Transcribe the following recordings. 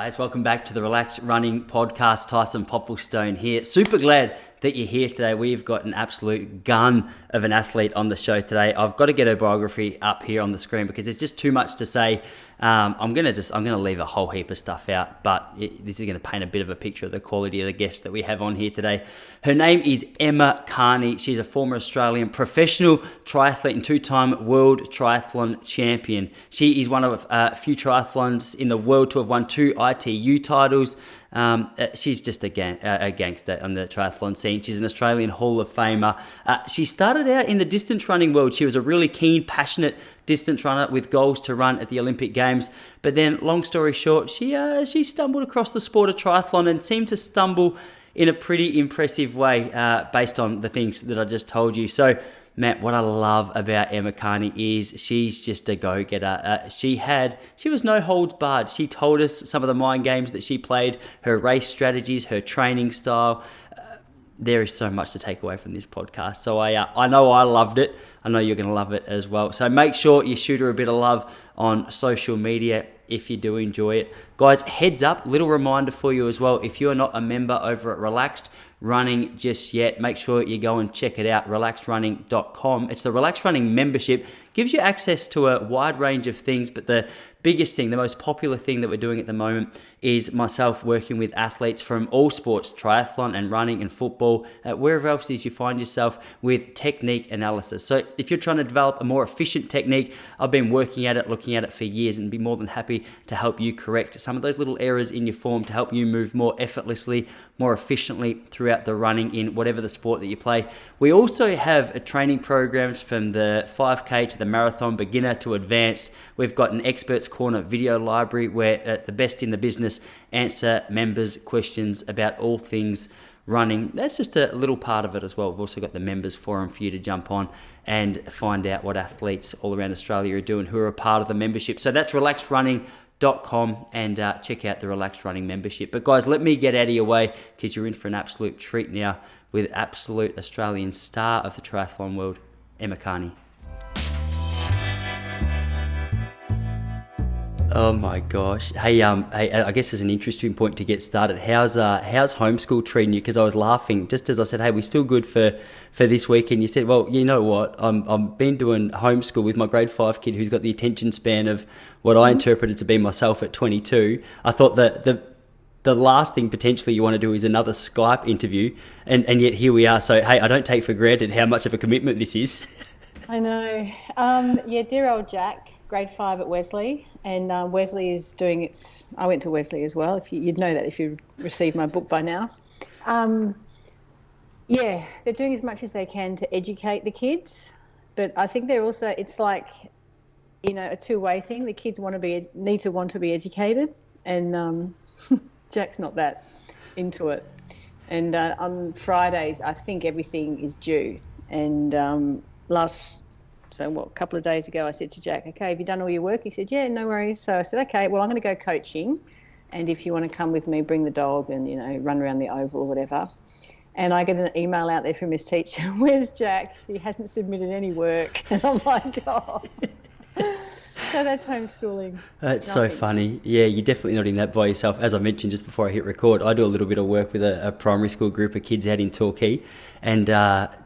guys, welcome back to the Relaxed Running Podcast. Tyson Popplestone here. Super glad that you're here today. We've got an absolute gun of an athlete on the show today. I've got to get her biography up here on the screen because there's just too much to say. I'm gonna leave a whole heap of stuff out, but this is gonna paint a bit of a picture of the quality of the guest that we have on here today. Her name is Emma Carney. She's a former Australian professional triathlete and two-time world triathlon champion. She is one of a few triathlons in the world to have won 2 ITU titles. She's just a gangster on the triathlon scene. She's an Australian Hall of Famer. She started out in the distance running world. She was a really keen, passionate distance runner with goals to run at the Olympic Games. But then, long story short, she stumbled across the sport of triathlon and seemed to stumble in a pretty impressive way based on the things that I just told you. So, Matt, what I love about Emma Carney is she's just a go-getter. She was no holds barred. She told us some of the mind games that she played, her race strategies, her training style. There is so much to take away from this podcast. So I know I loved it. I know you're going to love it as well. So make sure you shoot her a bit of love on social media if you do enjoy it. Guys, heads up, little reminder for you as well. If you're not a member over at Relaxed Running just yet, make sure you go and check it out, relaxedrunning.com. It's the Relaxed Running membership. Gives you access to a wide range of things, but the biggest thing, the most popular thing that we're doing at the moment is myself working with athletes from all sports, triathlon and running and football, wherever else it is you find yourself, with technique analysis. So if you're trying to develop a more efficient technique, I've been working at it, looking at it for years, and be more than happy to help you correct some of those little errors in your form to help you move more effortlessly, more efficiently throughout the running in whatever the sport that you play. We also have training programs from the 5K to the marathon, beginner to advanced. We've got an Experts Corner video library where the best in the business answer members' questions about all things running. That's just a little part of it as well. We've also got the members forum for you to jump on and find out what athletes all around Australia are doing who are a part of the membership. So that's relaxedrunning.com and check out the Relaxed Running membership. But guys, let me get out of your way because you're in for an absolute treat now with absolute Australian star of the triathlon world, Emma Carney. Oh my gosh. Hey, I guess as an interesting point to get started, how's homeschool treating you? Because I was laughing just as I said, hey, we're still good for this week. And you said, well, you know what? I'm been doing homeschool with my grade 5 kid who's got the attention span of what I interpreted to be myself at 22. I thought that the last thing potentially you want to do is another Skype interview. And yet here we are. So, hey, I don't take for granted how much of a commitment this is. I know. Yeah, dear old Jack, grade 5 at Wesley. And Wesley is doing its... I went to Wesley as well. You'd know that if you received my book by now. Yeah, they're doing as much as they can to educate the kids. But I think they're also... It's like, you know, a two-way thing. The kids need to want to be educated. And Jack's not that into it. And on Fridays, I think everything is due. And a couple of days ago, I said to Jack, okay, have you done all your work? He said, yeah, no worries. So I said, okay, well, I'm going to go coaching. And if you want to come with me, bring the dog and, you know, run around the oval or whatever. And I get an email out there from his teacher, where's Jack? He hasn't submitted any work. And I'm like, oh. So that's homeschooling. That's so funny. Yeah, you're definitely not in that by yourself. As I mentioned just before I hit record, I do a little bit of work with a primary school group of kids out in Torquay. And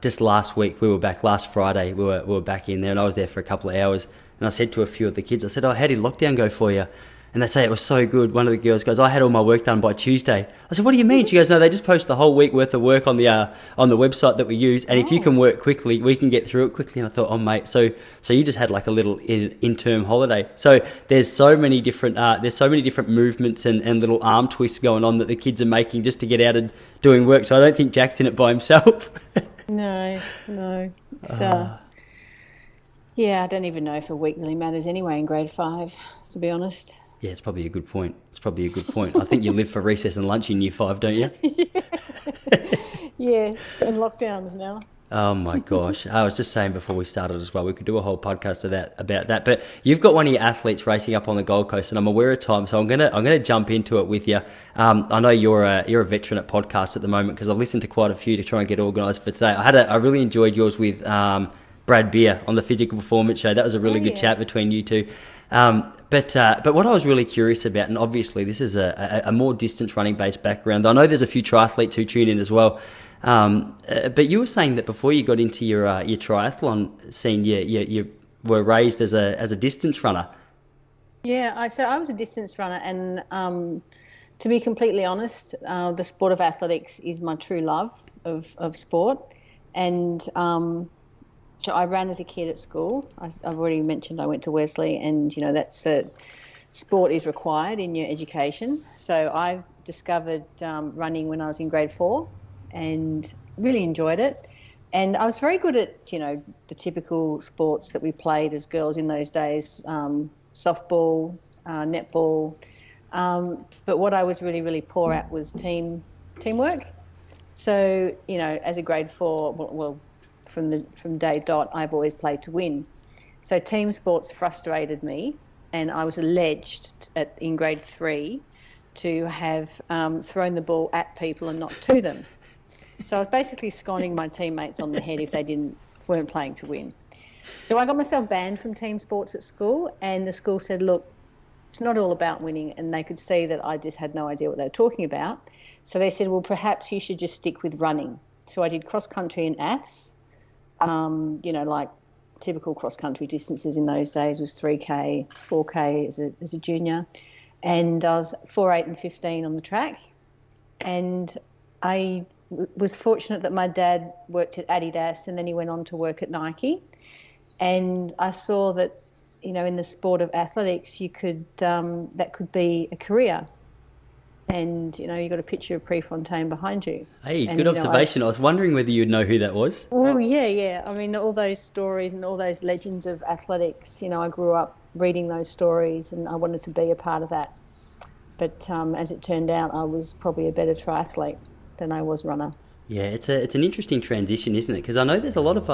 just last week, last Friday, we were back in there, and I was there for a couple of hours. And I said to a few of the kids, I said, oh, how did lockdown go for you? And they say it was so good. One of the girls goes, I had all my work done by Tuesday. I said, what do you mean? She goes, no, they just post the whole week worth of work on the website that we use. And if you can work quickly, we can get through it quickly. And I thought, oh, mate, so you just had like a little interim holiday. So there's so many different movements and little arm twists going on that the kids are making just to get out and doing work. So I don't think Jack's in it by himself. No. Yeah, I don't even know if a week really matters anyway in grade 5, to be honest. Yeah, it's probably a good point. I think you live for recess and lunch in year 5, don't you? Yeah, and lockdowns now. Oh my gosh. I was just saying before we started as well, we could do a whole podcast about that. But you've got one of your athletes racing up on the Gold Coast, and I'm aware of time, so I'm gonna jump into it with you. I know you're a veteran at podcasts at the moment because I've listened to quite a few to try and get organised for today. I really enjoyed yours with Brad Beer on the Physical Performance Show. That was a really good chat between you two. But But what I was really curious about, and obviously this is a more distance running based background. I know there's a few triathletes who tune in as well. But you were saying that before you got into your triathlon scene, you were raised as a distance runner. Yeah, so I was a distance runner, and to be completely honest, the sport of athletics is my true love of sport. And so I ran as a kid at school. I've already mentioned I went to Wesley, and that's sport is required in your education. So I discovered running when I was in grade 4, and really enjoyed it. And I was very good at the typical sports that we played as girls in those days, softball, netball. But what I was really, really poor at was teamwork. So, as a grade 4, well, from day dot, I've always played to win. So team sports frustrated me, and I was alleged in grade 3 to have thrown the ball at people and not to them. So I was basically sconing my teammates on the head if they weren't playing to win. So I got myself banned from team sports at school, and the school said, look, it's not all about winning, and they could see that I just had no idea what they were talking about. So they said, well, perhaps you should just stick with running. So I did cross-country and aths, like typical cross-country distances in those days was 3K, 4K as a junior, and I was 4, 8 and 15 on the track. And I was fortunate that my dad worked at Adidas, and then he went on to work at Nike. And I saw that, in the sport of athletics, you could that could be a career. And, you got a picture of Prefontaine behind you. Hey, and, good observation. I was wondering whether you'd know who that was. Oh, yeah. I mean, all those stories and all those legends of athletics, I grew up reading those stories, and I wanted to be a part of that. But as it turned out, I was probably a better triathlete than I was runner. Yeah, it's an interesting transition, isn't it? Because I know there's a lot of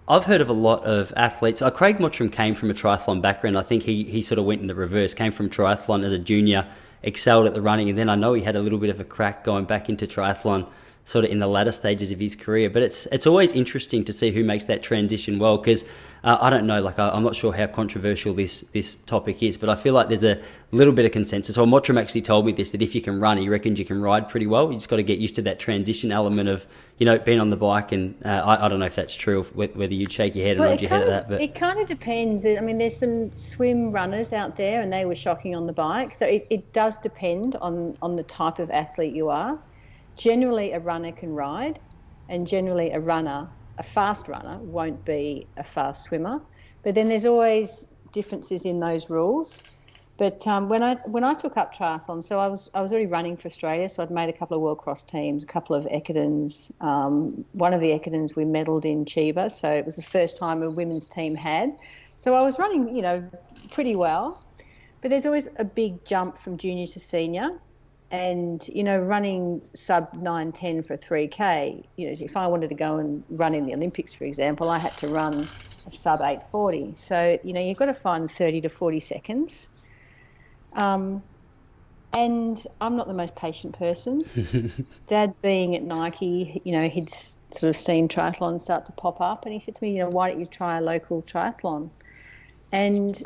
I've heard of a lot of athletes. Craig Mottram came from a triathlon background. I think he sort of went in the reverse, came from triathlon as a junior, excelled at the running, and then I know he had a little bit of a crack going back into triathlon sort of in the latter stages of his career. But it's always interesting to see who makes that transition well, because I don't know, I'm not sure how controversial this topic is, but I feel like there's a little bit of consensus. Well, Mottram actually told me this, that if you can run, he reckons you can ride pretty well. You just got to get used to that transition element of, being on the bike. And I don't know if that's true, whether you'd shake your head and nod your head at that. But it kind of depends. I mean, there's some swim runners out there, and they were shocking on the bike. So it does depend on the type of athlete you are. Generally, a runner can ride, and generally a fast runner won't be a fast swimmer. But then there's always differences in those rules. But when I took up triathlon, so I was already running for Australia, so I'd made a couple of World Cross teams, a couple of Ekidens. One of the Ekidens we medalled in Chiba, so it was the first time a women's team had. So I was running, pretty well. But there's always a big jump from junior to senior. And, running sub 9:10 for 3K, if I wanted to go and run in the Olympics, for example, I had to run a sub 8:40. So, you've got to find 30 to 40 seconds. And I'm not the most patient person. Dad being at Nike, he'd sort of seen triathlon start to pop up, and he said to me, why don't you try a local triathlon? And,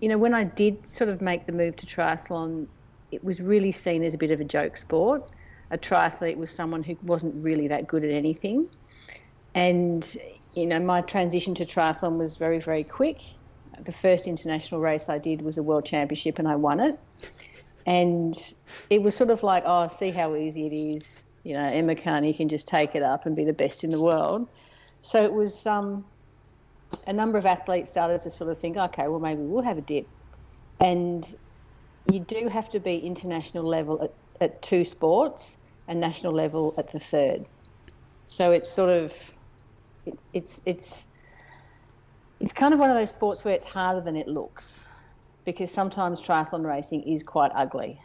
when I did sort of make the move to triathlon, it was really seen as a bit of a joke sport. A triathlete was someone who wasn't really that good at anything. And, my transition to triathlon was very, very quick. The first international race I did was a world championship, and I won it. And it was sort of like, see how easy it is. Emma Carney can just take it up and be the best in the world. So it was a number of athletes started to sort of think, okay, well, maybe we'll have a dip. And you do have to be international level at 2 sports and national level at the 3rd. So it's sort of, it's kind of one of those sports where it's harder than it looks, because sometimes triathlon racing is quite ugly,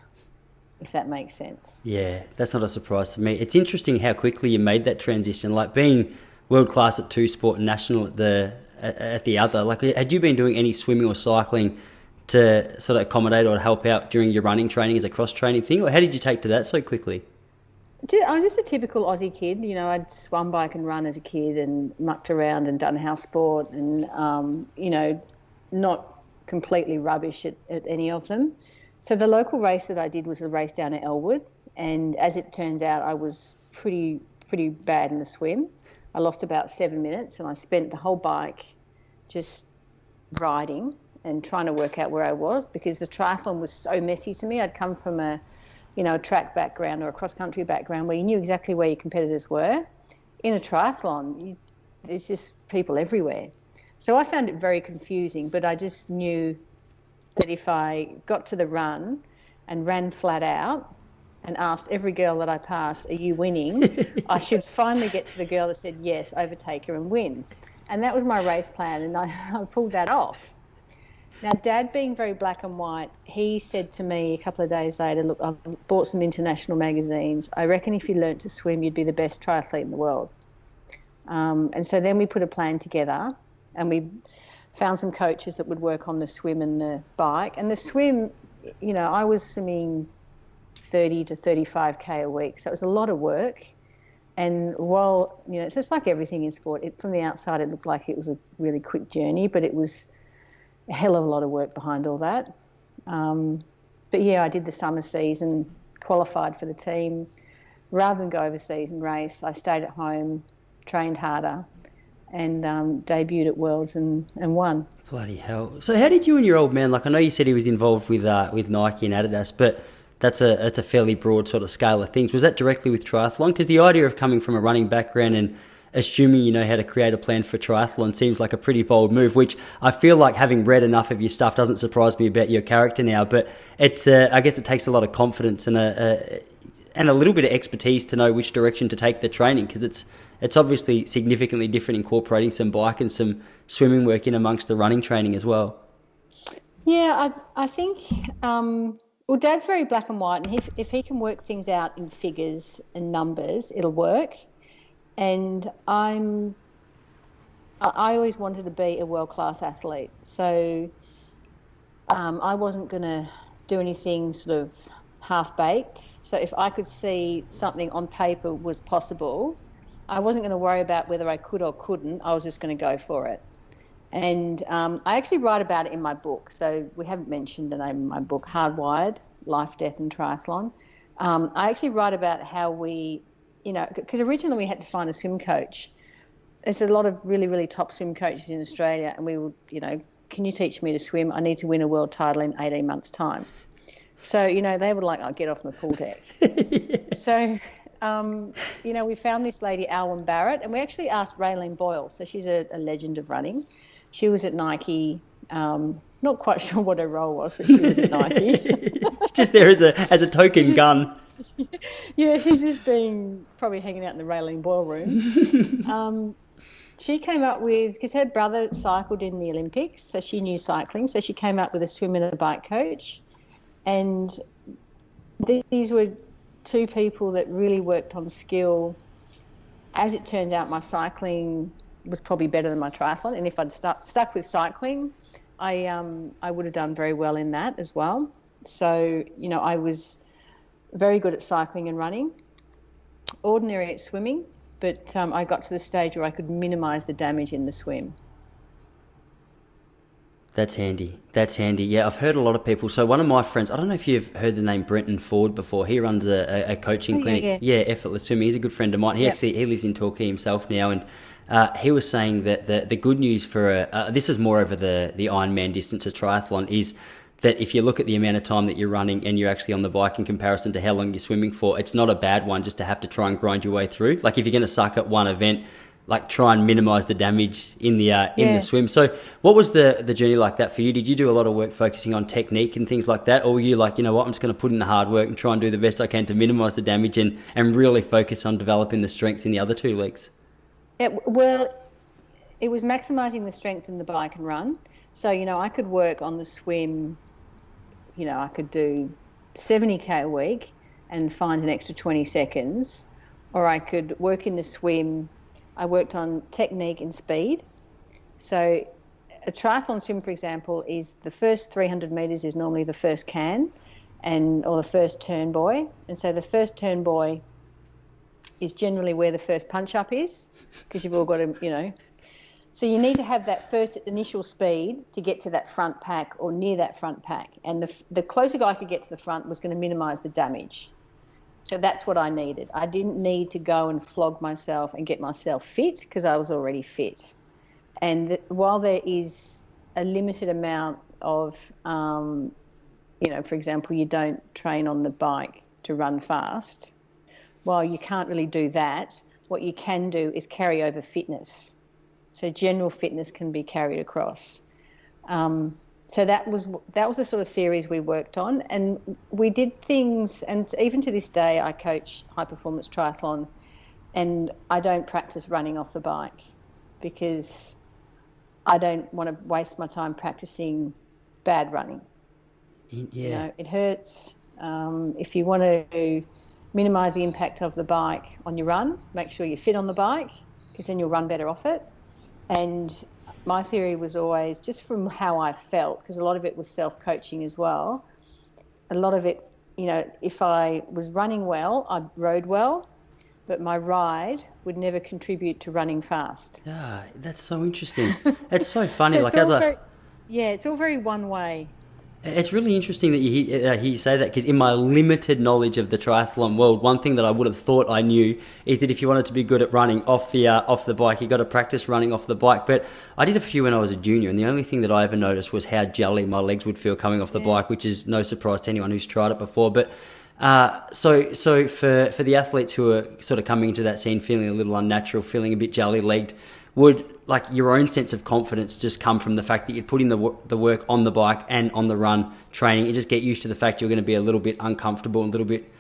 if that makes sense. Yeah, that's not a surprise to me. It's interesting how quickly you made that transition, like being world class at 2 sport and national at the other. Like, had you been doing any swimming or cycling to sort of accommodate or help out during your running training as a cross-training thing? Or how did you take to that so quickly? I was just a typical Aussie kid. I'd swum, bike and run as a kid and mucked around and done house sport and, not completely rubbish at any of them. So the local race that I did was a race down at Elwood, and as it turns out, I was pretty bad in the swim. I lost about 7 minutes, and I spent the whole bike just riding and trying to work out where I was, because the triathlon was so messy to me. I'd come from a track background or a cross-country background where you knew exactly where your competitors were. In a triathlon, there's just people everywhere. So I found it very confusing, but I just knew that if I got to the run and ran flat out and asked every girl that I passed, "Are you winning?" I should finally get to the girl that said yes, overtake her and win. And that was my race plan, and I pulled that off. Now, Dad, being very black and white, he said to me a couple of days later, "Look, I've bought some international magazines. I reckon if you learnt to swim, you'd be the best triathlete in the world." And so then we put a plan together, and we found some coaches that would work on the swim and the bike. And the swim, I was swimming 30 to 35K a week. So it was a lot of work. And while, it's just like everything in sport, from the outside it looked like it was a really quick journey, but it was a hell of a lot of work behind all that. But yeah, I did the summer season, qualified for the team. Rather than go overseas and race, I stayed at home, trained harder, and debuted at Worlds and won. Bloody hell. So how did you and your old man, I know you said he was involved with Nike and Adidas, but that's a fairly broad sort of scale of things. Was that directly with triathlon? Because the idea of coming from a running background and assuming you know how to create a plan for triathlon seems like a pretty bold move, which I feel like, having read enough of your stuff, doesn't surprise me about your character now. But it's I guess it takes a lot of confidence and a little bit of expertise to know which direction to take the training, because it's obviously significantly different, incorporating some bike and some swimming work in amongst the running training as well. Yeah, I think, well, Dad's very black and white, and if he can work things out in figures and numbers, it'll work. And I always wanted to be a world-class athlete. So I wasn't going to do anything sort of half-baked. So if I could see something on paper was possible, I wasn't going to worry about whether I could or couldn't. I was just going to go for it. And I actually write about it in my book. So we haven't mentioned the name of my book, Hardwired, Life, Death and Triathlon. I actually write about how we, because originally we had to find a swim coach. There's a lot of really, really top swim coaches in Australia, and we would, "Can you teach me to swim? I need to win a world title in 18 months' time." So, they were like, "I'll get off my pool deck." So, we found this lady, Alwyn Barrett, and we actually asked Raylene Boyle. So she's a legend of running. She was at Nike. Not quite sure what her role was, but she was at Nike. It's just there as a token gun. Yeah, she's just been probably hanging out in the Raylene Boyle room. She came up with, because her brother cycled in the Olympics, so she knew cycling. So she came up with a swim and a bike coach. And these were two people that really worked on skill. As it turns out, my cycling was probably better than my triathlon. And if I'd stuck with cycling, I would have done very well in that as well. So, I was very good at cycling and running, ordinary at swimming, but I got to the stage where I could minimise the damage in the swim. That's handy. Yeah, I've heard a lot of people. So one of my friends, I don't know if you've heard the name Brenton Ford before. He runs a coaching clinic. Yeah, Effortless Swimming. He's a good friend of mine. He lives in Torquay himself now, and he was saying that the good news for this is more over the Ironman distance, a triathlon, is that if you look at the amount of time that you're running and you're actually on the bike in comparison to how long you're swimming for, it's not a bad one just to have to try and grind your way through. Like, if you're going to suck at one event, try and minimize the damage in the swim. So what was the journey like that for you? Did you do a lot of work focusing on technique and things like that? Or were you like, I'm just going to put in the hard work and try and do the best I can to minimize the damage and really focus on developing the strengths in the other two legs? Well, it was maximizing the strength in the bike and run. So, I could work on the swim, I could do 70K a week and find an extra 20 seconds, or I could work in the swim. I worked on technique and speed. So a triathlon swim, for example, is the first 300 metres is normally the first can or the first turn buoy. And so the first turn buoy is generally where the first punch up is, because you've all got to, So you need to have that first initial speed to get to that front pack or near that front pack. And the closer I could get to the front was going to minimise the damage. So that's what I needed. I didn't need to go and flog myself and get myself fit because I was already fit. And while there is a limited amount of, for example, you don't train on the bike to run fast, while you can't really do that, what you can do is carry over fitness. So general fitness can be carried across. So that was the sort of theories we worked on, and we did things. And even to this day, I coach high performance triathlon, and I don't practice running off the bike because I don't want to waste my time practicing bad running. Yeah, it hurts. If you want to minimise the impact of the bike on your run, make sure you're fit on the bike because then you'll run better off it. And my theory was always, just from how I felt, because a lot of it was self-coaching as well, a lot of it, if I was running well, I rode well, but my ride would never contribute to running fast. Yeah, that's so interesting. It's so funny. So it's all very one way. It's really interesting that you hear you say that, because in my limited knowledge of the triathlon world, one thing that I would have thought I knew is that if you wanted to be good at running off the bike, you got to practice running off the bike. But I did a few when I was a junior, and the only thing that I ever noticed was how jelly my legs would feel coming off the bike, which is no surprise to anyone who's tried it before. But so for the athletes who are sort of coming into that scene feeling a little unnatural, feeling a bit jelly-legged, would like your own sense of confidence just come from the fact that you'd put in the work on the bike and on the run training? You just get used to the fact you're going to be a little bit uncomfortable, a little bit,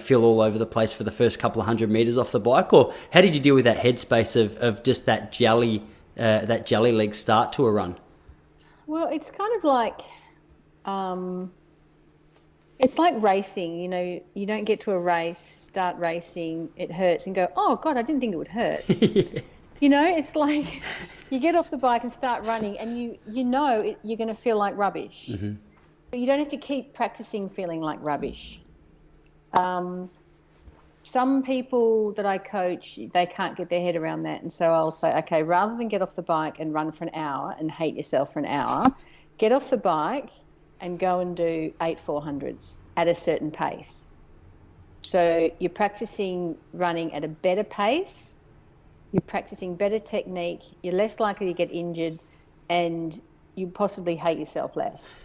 feel all over the place for the first couple of 100 meters off the bike? Or how did you deal with that headspace of just that jelly leg start to a run? Well, it's kind of like, it's like racing. You don't get to a race, start racing, it hurts, and go, oh God, I didn't think it would hurt. It's like you get off the bike and start running, and you're going to feel like rubbish. Mm-hmm. But you don't have to keep practicing feeling like rubbish. Some people that I coach, they can't get their head around that. And so I'll say, okay, rather than get off the bike and run for an hour and hate yourself for an hour, get off the bike and go and do 8 400s at a certain pace. So you're practicing running at a better pace. You're practicing better technique, you're less likely to get injured, and you possibly hate yourself less.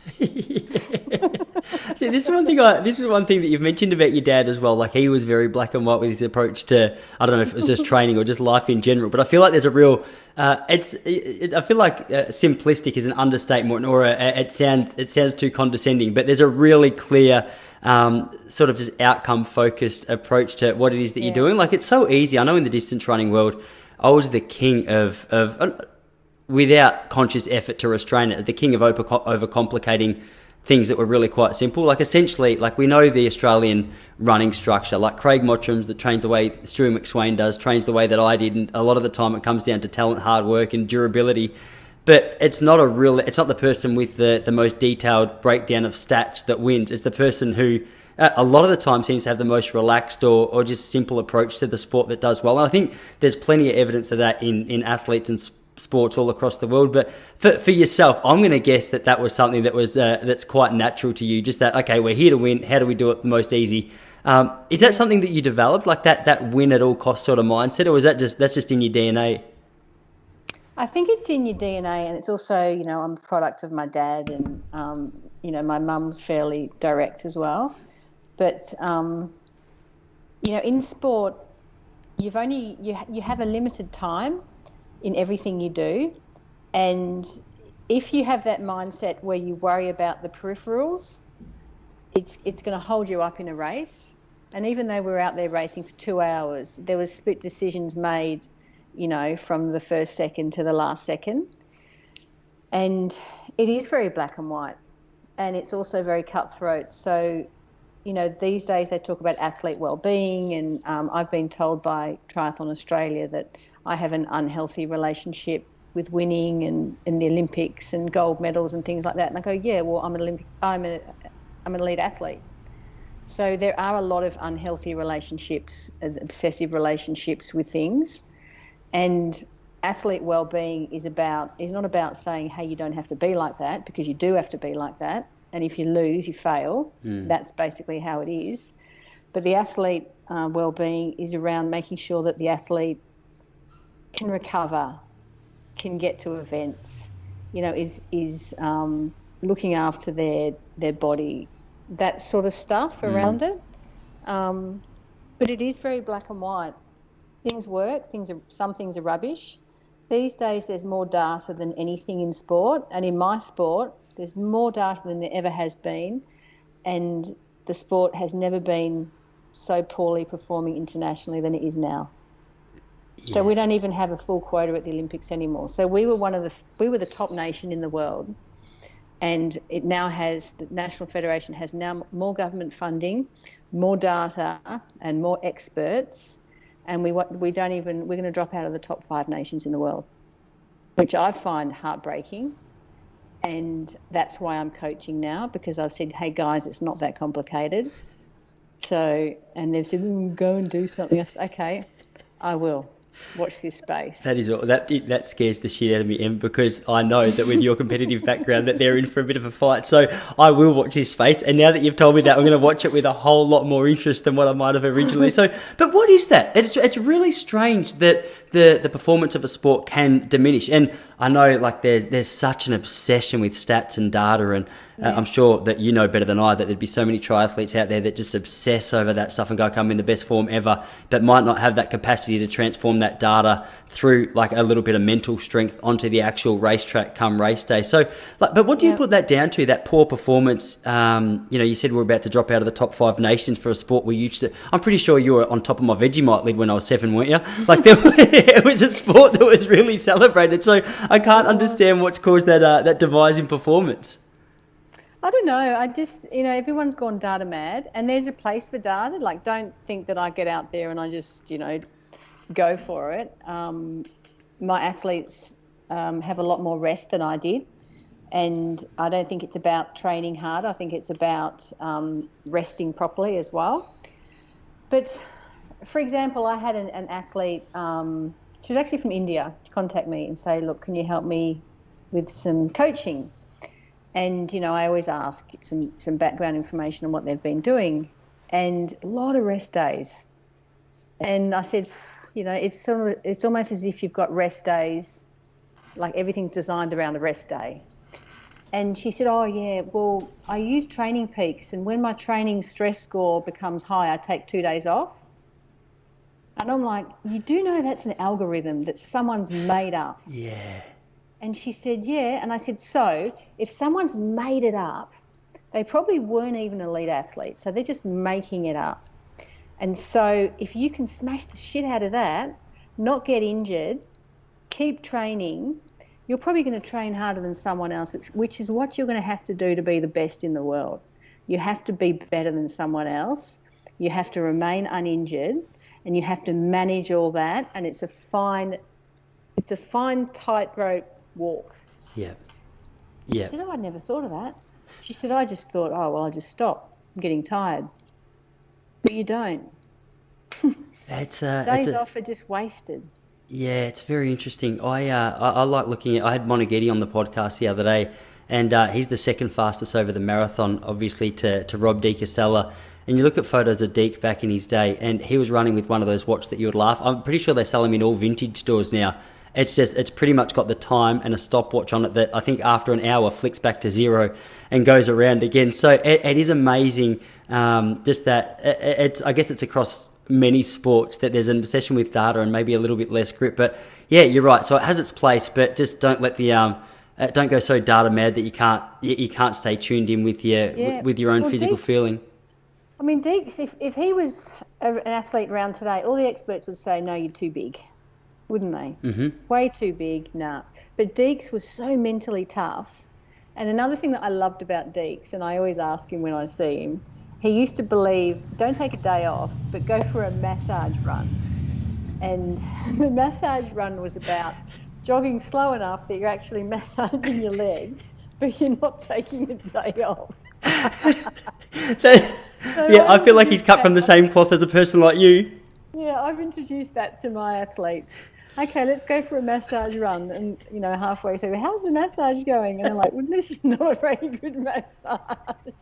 See, this is one thing that you've mentioned about your dad as well. Like, he was very black and white with his approach to, I don't know if it was just training or just life in general, but I feel like there's a real, I feel like simplistic is an understatement, or it sounds too condescending, but there's a really clear sort of just outcome focused approach to what it is that you're doing. Like, it's so easy. I know in the distance running world, I was the king of without conscious effort to restrain it, the king of overcomplicating things that were really quite simple. Like, essentially, like, we know the Australian running structure, like Craig Mottram's that trains the way Stewie McSwain does, trains the way that I did, and a lot of the time it comes down to talent, hard work and durability. But it's not the person with the most detailed breakdown of stats that wins. It's the person who a lot of the time seems to have the most relaxed or just simple approach to the sport that does well. And I think there's plenty of evidence of that in athletes and sports all across the world. But for yourself, I'm going to guess that was something that was that's quite natural to you. Just that, okay, we're here to win. How do we do it the most easy? Is that something that you developed, like that win at all cost sort of mindset, or is that's just in your DNA? I think it's in your DNA, and it's also, I'm a product of my dad, and my mum's fairly direct as well. But in sport, you have a limited time in everything you do, and if you have that mindset where you worry about the peripherals, it's going to hold you up in a race. And even though we're out there racing for 2 hours, there was split decisions made, from the first second to the last second. And it is very black and white, and it's also very cutthroat. So, these days they talk about athlete well-being, and I've been told by Triathlon Australia that I have an unhealthy relationship with winning and the Olympics and gold medals and things like that. And I go, yeah, well, I'm an elite athlete. So there are a lot of unhealthy relationships, obsessive relationships with things. And athlete well-being is not about saying, hey, you don't have to be like that, because you do have to be like that. And if you lose, you fail. That's basically how it is. But the athlete well-being is around making sure that the athlete can recover, can get to events, is looking after their body, that sort of stuff around it. But it is very black and white. Things work, some things are rubbish. These days there's more data than anything in sport, and in my sport there's more data than there ever has been, and the sport has never been so poorly performing internationally than it is now. Yeah. So we don't even have a full quota at the Olympics anymore. So we were the top nation in the world, and it now has, the National Federation has now more government funding, more data and more experts, and we're going to drop out of the top 5 nations in the world, which I find heartbreaking. And that's why I'm coaching now, because I've said, hey guys, it's not that complicated. So, and they've said, go and do something. I said, okay, I will. Watch this space. That scares the shit out of me, Em, because I know that with your competitive background that they're in for a bit of a fight. So I will watch this space. And now that you've told me that, I'm going to watch it with a whole lot more interest than what I might have originally. But what is that? It's really strange that the performance of a sport can diminish. And I know like there's such an obsession with stats and data, and I'm sure that you know better than I that there'd be so many triathletes out there that just obsess over that stuff and go, I'm in the best form ever, but might not have that capacity to transform that data through like a little bit of mental strength onto the actual racetrack come race day. So, but what do you put that down to, that poor performance? You said we're about to drop out of the top 5 nations for a sport we used to. I'm pretty sure you were on top of my Vegemite lid when I was 7, weren't you? Like it was a sport that was really celebrated. So I can't understand what's caused that demise in performance. I don't know. I just, everyone's gone data mad, and there's a place for data. Like, don't think that I get out there and I just, go for it. My athletes have a lot more rest than I did, and I don't think it's about training hard. I think it's about resting properly as well. But, for example, I had an athlete, she was actually from India, contact me and say, look, can you help me with some coaching? And, I always ask some background information on what they've been doing, and a lot of rest days. And I said, it's almost as if you've got rest days, like everything's designed around a rest day. And she said, oh, yeah, well, I use Training Peaks, and when my training stress score becomes high, I take 2 days off. And I'm like, you do know that's an algorithm that someone's made up. Yeah. And she said, yeah. And I said, so if someone's made it up, they probably weren't even elite athletes. So they're just making it up. And so if you can smash the shit out of that, not get injured, keep training, you're probably going to train harder than someone else, which is what you're going to have to do to be the best in the world. You have to be better than someone else. You have to remain uninjured, and you have to manage all that. And it's a fine tightrope walk. Yeah. She said, oh, I never thought of that. She said, I just thought, oh, well, I'll just stop. I'm getting tired. But you don't. Days off are just wasted. Yeah, it's very interesting. I like looking at, I had Monaghetti on the podcast the other day, and he's the second fastest over the marathon, obviously, to Rob De Casella. And you look at photos of Deke back in his day, and he was running with one of those watches that you would laugh. I'm pretty sure they sell them in all vintage stores now. It's pretty much got the time and a stopwatch on it that I think after an hour flicks back to 0 and goes around again. So it is amazing. Just that I guess it's across many sports that there's an obsession with data and maybe a little bit less grip. But yeah, you're right. So it has its place, but just don't let the don't go so data mad that you can't stay tuned in with your own physical feeling. I mean, Deeks, if he was an athlete around today, all the experts would say, no, you're too big, wouldn't they? Mm-hmm. Way too big, nah. But Deeks was so mentally tough. And another thing that I loved about Deeks, and I always ask him when I see him, he used to believe, don't take a day off, but go for a massage run. And the massage run was about jogging slow enough that you're actually massaging your legs, but you're not taking a day off. Yeah, I feel like he's cut from the same cloth as a person like you. Yeah, I've introduced that to my athletes. okay, let's go for a massage run. And, halfway through, how's the massage going? And they're like, well, this is not a very good massage.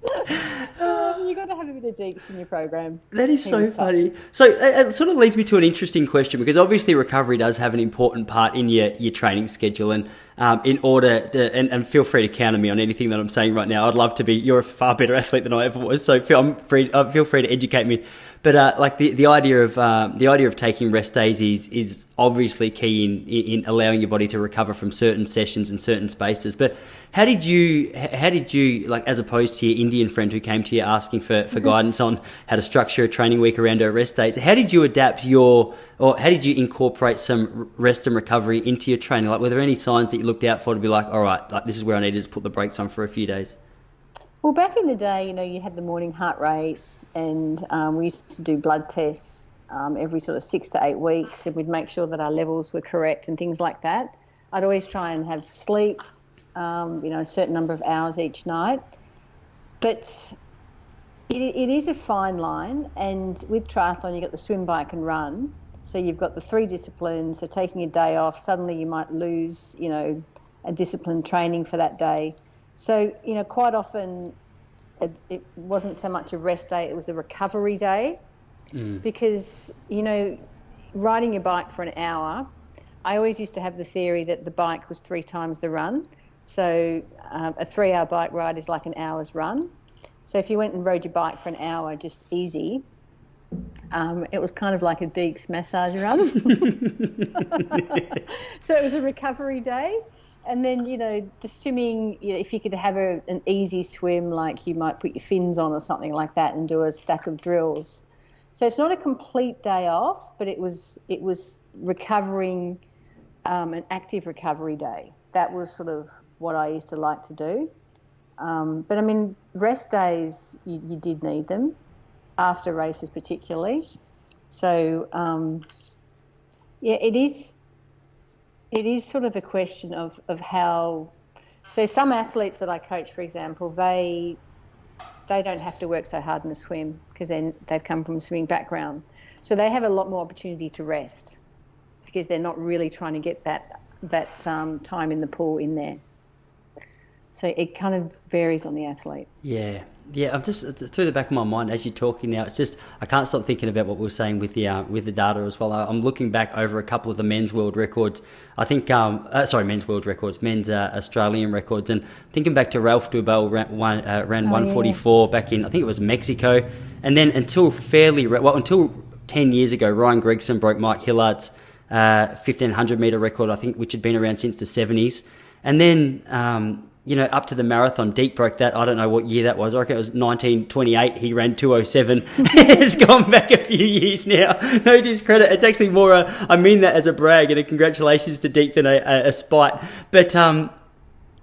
You got to have a bit of deeps in your program. That is so funny. So it sort of leads me to an interesting question, because obviously recovery does have an important part in your training schedule, and in order to, and feel free to counter me on anything that I'm saying right now. I'd love to be. You're a far better athlete than I ever was, so feel free to educate me. But like the idea of taking rest days is obviously key in allowing your body to recover from certain sessions and certain spaces. But how did you like, as opposed to your Indian friend who came to you asking for guidance on how to structure a training week around her rest days, how did you adapt or how did you incorporate some rest and recovery into your training? Like, were there any signs that you looked out for to be like, all right, like this is where I need to just put the brakes on for a few days? Well, back in the day, you had the morning heart rate, and we used to do blood tests every sort of 6 to 8 weeks, and we'd make sure that our levels were correct and things like that. I'd always try and have sleep, a certain number of hours each night. But it is a fine line, and with triathlon, you've got the swim, bike and run. So you've got the 3 disciplines, so taking a day off, suddenly you might lose, a discipline training for that day. So, quite often it wasn't so much a rest day, it was a recovery day. Because, riding your bike for an hour, I always used to have the theory that the bike was 3 times the run. So a 3-hour bike ride is like an hour's run. So if you went and rode your bike for an hour, just easy, it was kind of like a Deeks massage run. So it was a recovery day. And then, the swimming, if you could have an easy swim, like you might put your fins on or something like that and do a stack of drills. So it's not a complete day off, but it was recovering, an active recovery day. That was sort of what I used to like to do. But, I mean, rest days, you did need them, after races particularly. So, it is sort of a question of how. So some athletes that I coach, for example, they don't have to work so hard in the swim because they've come from a swimming background. So they have a lot more opportunity to rest because they're not really trying to get that time in the pool in there. So it kind of varies on the athlete. Yeah. Yeah, I'm just through the back of my mind as you're talking now. It's just I can't stop thinking about what we were saying with the data as well. I'm looking back over a couple of the men's world records. I think men's world records, men's Australian records, and thinking back to Ralph Dubell ran 144 back in, I think it was Mexico, and then until 10 years ago, Ryan Gregson broke Mike Hillard's 1500 meter record, I think, which had been around since the 70s, and then. Up to the marathon, Deek broke that. I don't know what year that was. I reckon it was 1928. He ran 2:07. It's gone back a few years now. No discredit. It's actually more I mean that as a brag and a congratulations to Deek than a spite. But,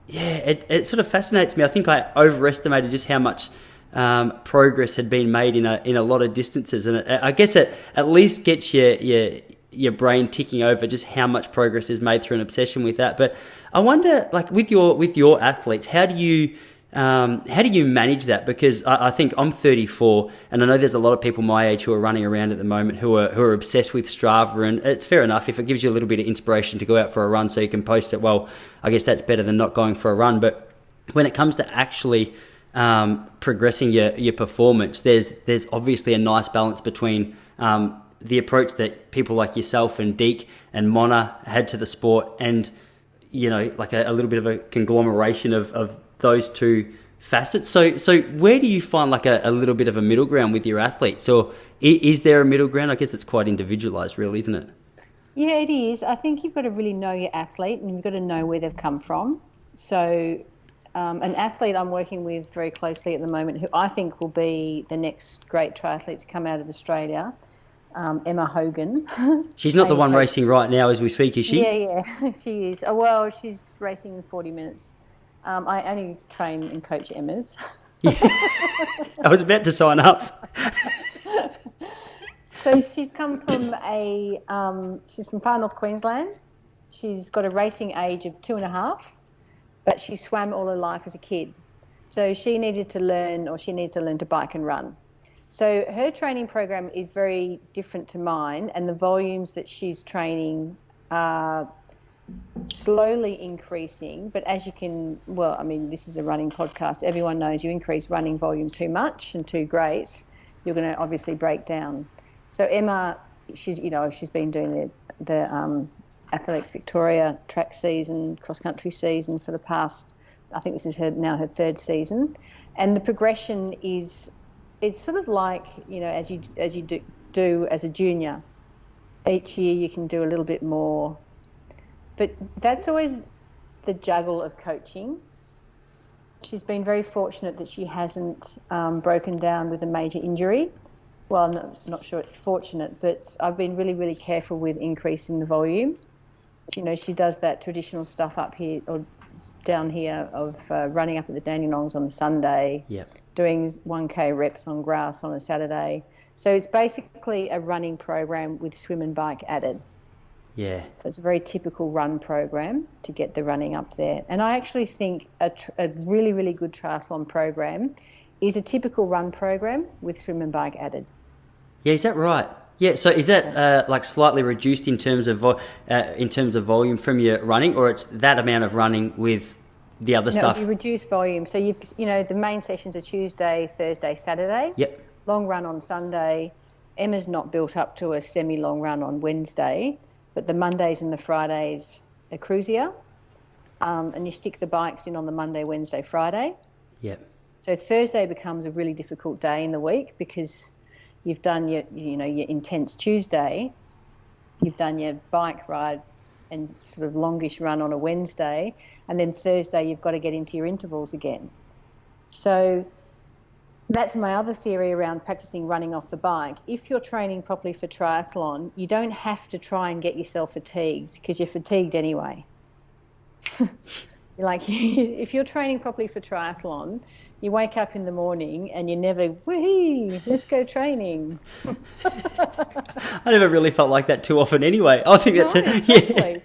it sort of fascinates me. I think I overestimated just how much progress had been made in a lot of distances. And I guess it at least gets your brain ticking over just how much progress is made through an obsession with that. But I wonder, like with your athletes, how do you manage that? Because I think I'm 34, and I know there's a lot of people my age who are running around at the moment who are obsessed with Strava, and it's fair enough if it gives you a little bit of inspiration to go out for a run, so you can post it. Well, I guess that's better than not going for a run. But when it comes to actually progressing your performance, there's obviously a nice balance between the approach that people like yourself and Deek and Mona had to the sport, and like a little bit of a conglomeration of those two facets. So where do you find like a little bit of a middle ground with your athletes, or is there a middle ground? I guess it's quite individualized, really, isn't it? Yeah, it is. I think you've got to really know your athlete, and you've got to know where they've come from. So an athlete I'm working with very closely at the moment, who I think will be the next great triathlete to come out of Australia, Emma Hogan. She's not the one racing right now as we speak, is she? Yeah, she is. Oh, well, she's racing in 40 minutes. I only train and coach Emma's. Yeah. I was about to sign up. So she's come from she's from far north Queensland. She's got a racing age of 2.5, but she swam all her life as a kid. So she needed to learn to bike and run. So her training program is very different to mine, and the volumes that she's training are slowly increasing. But as you can, well, I mean, this is a running podcast. Everyone knows you increase running volume too much and too great, you're going to obviously break down. So Emma, she's been doing the Athletics Victoria track season, cross country season for the past, I think this is now her third season, and the progression is, it's sort of like, as you do as a junior. Each year you can do a little bit more, but that's always the juggle of coaching. She's been very fortunate that she hasn't broken down with a major injury. Well, I'm not sure it's fortunate, but I've been really, really careful with increasing the volume. She does that traditional stuff up here or down here of running up at the Dandenongs on the Sunday, doing 1K reps on grass on a Saturday. So it's basically a running program with swim and bike added. Yeah. So it's a very typical run program to get the running up there. And I actually think a really, really good triathlon program is a typical run program with swim and bike added. Yeah, is that right? Yeah, so is that like slightly reduced in terms of volume from your running, or it's that amount of running with the other stuff? No, you reduce volume. So the main sessions are Tuesday, Thursday, Saturday. Yep. Long run on Sunday. Emma's not built up to a semi-long run on Wednesday, but the Mondays and the Fridays are cruisier. And you stick the bikes in on the Monday, Wednesday, Friday. Yep. So Thursday becomes a really difficult day in the week because you've done your intense Tuesday, you've done your bike ride and sort of longish run on a Wednesday, and then Thursday you've got to get into your intervals again. So that's my other theory around practicing running off the bike. If you're training properly for triathlon, you don't have to try and get yourself fatigued because you're fatigued anyway. If you're training properly for triathlon, you wake up in the morning and you never, whee, let's go training. I never really felt like that too often anyway. I think that's exactly.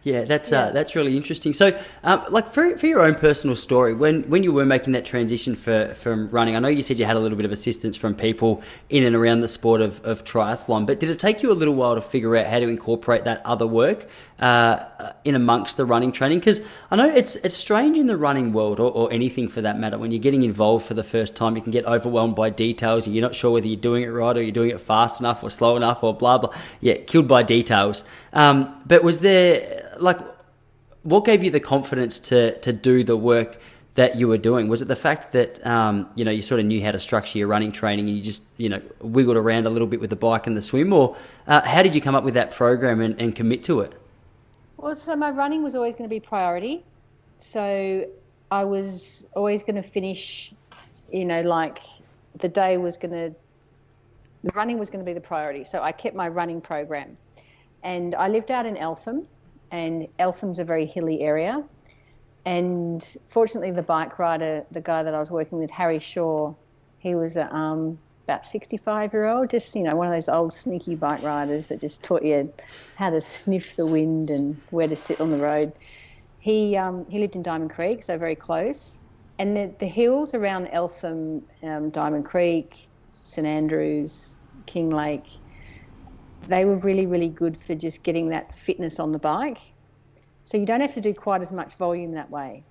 Yeah, that's really interesting. So, for your own personal story, when you were making that transition from running, I know you said you had a little bit of assistance from people in and around the sport of triathlon, but did it take you a little while to figure out how to incorporate that other work in amongst the running training? Because I know it's strange in the running world or anything for that matter. When you're getting involved for the first time, you can get overwhelmed by details and you're not sure whether you're doing it right or you're doing it fast enough or slow enough or blah, blah. Yeah, killed by details. But was there, what gave you the confidence to do the work that you were doing? Was it the fact that, you sort of knew how to structure your running training and you just, wiggled around a little bit with the bike and the swim? Or how did you come up with that program and commit to it? Well, so my running was always going to be priority. So I was always going to finish, the running was going to be the priority. So I kept my running program. And I lived out in Eltham, and Eltham's a very hilly area. And fortunately, the bike rider, the guy that I was working with, Harry Shaw, he was about 65-year-old, just, one of those old sneaky bike riders that just taught you how to sniff the wind and where to sit on the road. He lived in Diamond Creek, so very close. And the hills around Eltham, Diamond Creek, St Andrews, King Lake, they were really, really good for just getting that fitness on the bike. So you don't have to do quite as much volume that way.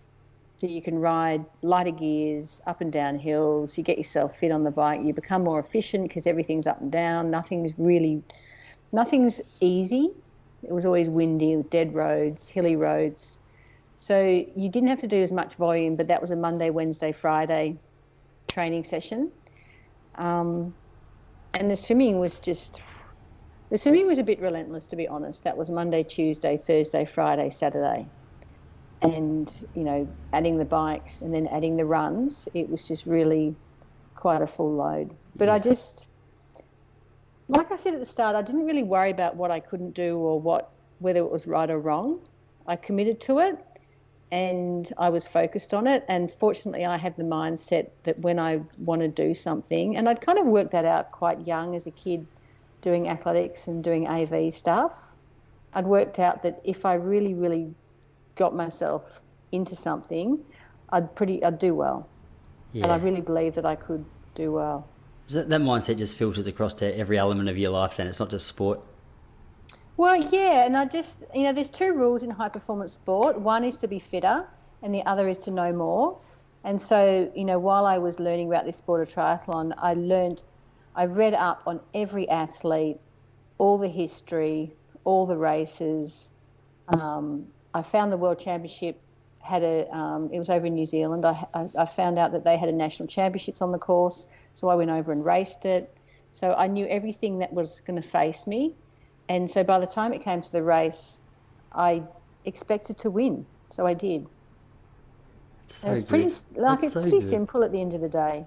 So you can ride lighter gears, up and down hills, you get yourself fit on the bike, you become more efficient because everything's up and down, nothing's easy. It was always windy, dead roads, hilly roads. So you didn't have to do as much volume, but that was a Monday, Wednesday, Friday training session. And the swimming was a bit relentless, to be honest. That was Monday, Tuesday, Thursday, Friday, Saturday. And, adding the bikes and then adding the runs, it was just really quite a full load. But I just, like I said at the start, I didn't really worry about what I couldn't do or whether it was right or wrong. I committed to it and I was focused on it. And fortunately, I have the mindset that when I want to do something, and I'd kind of worked that out quite young as a kid, doing athletics and doing AV stuff, I'd worked out that if I really, really got myself into something, I'd do well. Yeah. And I really believed that I could do well. That mindset just filters across to every element of your life then? It's not just sport? Well, yeah, and I just, there's two rules in high performance sport. One is to be fitter and the other is to know more. And so, while I was learning about this sport of triathlon, I read up on every athlete, all the history, all the races. I found the World Championship it was over in New Zealand. I found out that they had a national championships on the course, so I went over and raced it. So I knew everything that was going to face me. And so by the time it came to the race, I expected to win. So I did. So it was pretty simple at the end of the day.